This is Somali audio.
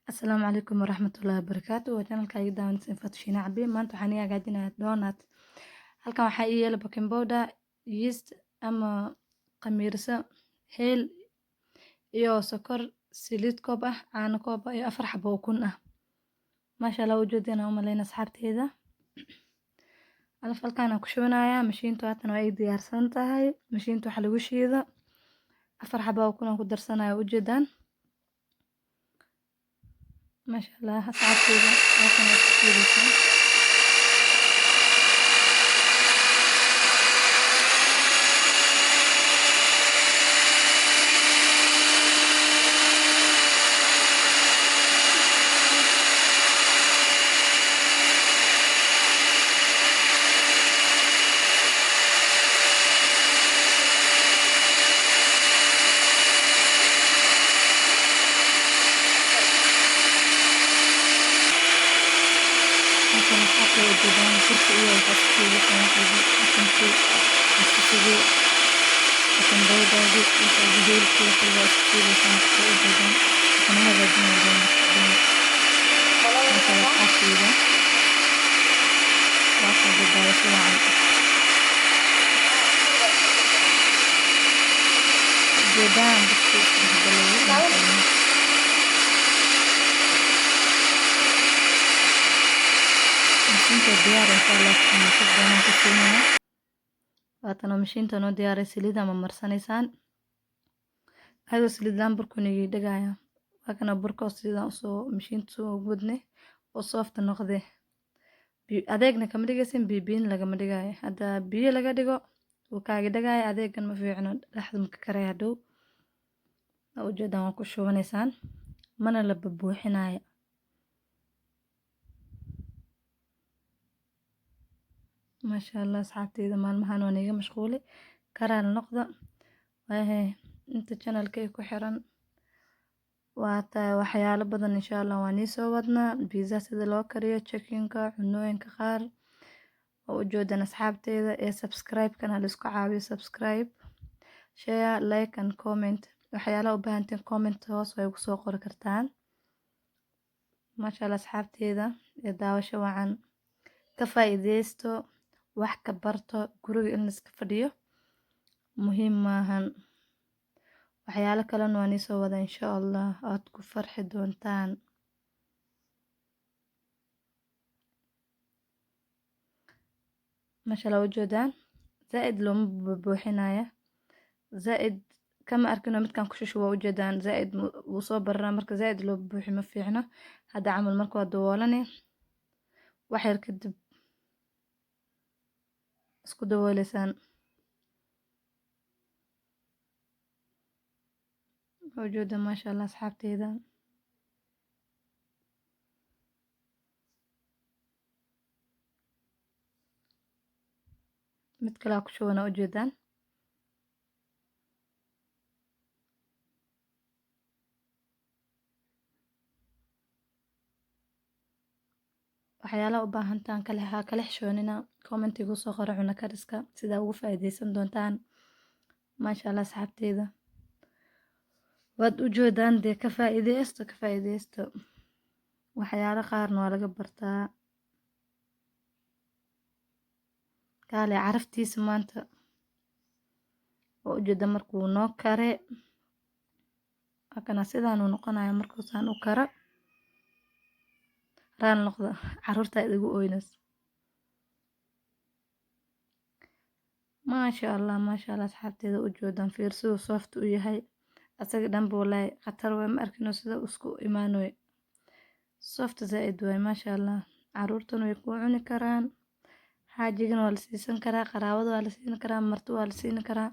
Asalaamu calaykum waraxmatullaahi wabarakaatu. Waa channelkayga daawanaysan Fatushiina Cabi. Maanta waxaan ii hagaajinayaa donut. Halkan waxaa ii yaala baking powder, yeast ama khamiirso, heel iyo sokor, saliid koob ah, caano koob ah iyo 4 xabo oo ukun ah. Maasha Allah ujeedina u malayn asxaabteyda. Halkan aan ku shubanayaa mashiinta waatan waa ay diyaarsan tahay. Mashiinta waxa lagu shiida 4 xabo oo ukun aan ku darsanayo ujeedaan. ما شاء الله أصعب كذا لكن أسكتيلي مثلا حتى الجبان كنت إيه وتسكيلي كنت أسكتيلي لكن بيضا دي إنت الجهيل كده كده أسكتيلي كنت الجبان لكن أنا بدين الجبان مثلا حكيلة واحد بداية سواعي الجبان بكتير بهدلوي mashiinta diyaar insha Allah waxaan ku doonaa ku siinaa waatan mashiinta noo diyaaray saliid ama marsanaysaan ayuu saliid laan burkuna ii dhagaya waa kana burka sida soo mashiinta soo gudne oo soft noqday adeegna kama dhigaysan bibiin laga ma dhigay hada biyo laga dhigo uu kaaga dhagaya adeegan ma fiicno dhaxda ma ka karaya dhow ujeedaan ku shubanaysaan mana la buuxinayo ما شاء الله أصحابتي إذا ما المهان وأنا مشغولة كرال النقطة وهي أنت channel كيكو حرن وحياة بدن إن شاء الله واني سوودنا بيزا سيدا لو كريو تشيكينكا عنوينكا خار ووجودنا أصحابتي إذا إيه سبسكرايب كان هلسكو عاوي سبسكرايب شير لايك and comment وحياة وبهانتين كومنت هوس ويوكسو قور كرتان ما شاء الله أصحابتي إذا داوشة وعن كفايديستو wax ka barto guriga in la iska fadhiyo muhiim maahan waxyaalo kale oo aan soo wada insha Allah aad ku farxi doontaan ma sha Allah ujeedaan zaaid looma buuxinaya zaaid kama arkino midkan ku shushu waa ujeedaan zaaid wuu soo baraa marka zaaid loo buuxi ma fiicno hada camal marka waa daboolane wax yar kadib isku dabooleysaan وجوده ما شاء الله أصحابتي إذا متكلاك شو أنا وجودان waxyaalaha u baahantaan kala xishoonina commentigu soo qora cuna kariska sida ugu faa'iideysan doontaan maasha Allah asxaabteyda waad u joodaan dee ka faa'iideysto waxyaalo qaarna waa laga bartaa kaale caraftiisa maanta oo ujeeda markuu noo kare akana sidaan uu noqonayo markuu saan u karo raan noqdo carruurta idigu oynas maasha Allah asxaabteyda u joodaan fiirsidu soft u yahay asaga dhanba wallahi khatar way ma arkino sida isku imaanoy soft zaaid way maasha Allah carruurtuna way ku cuni karaan xaajigana waa la siisan karaa qaraabada waa la siin karaa marti waa la siin karaa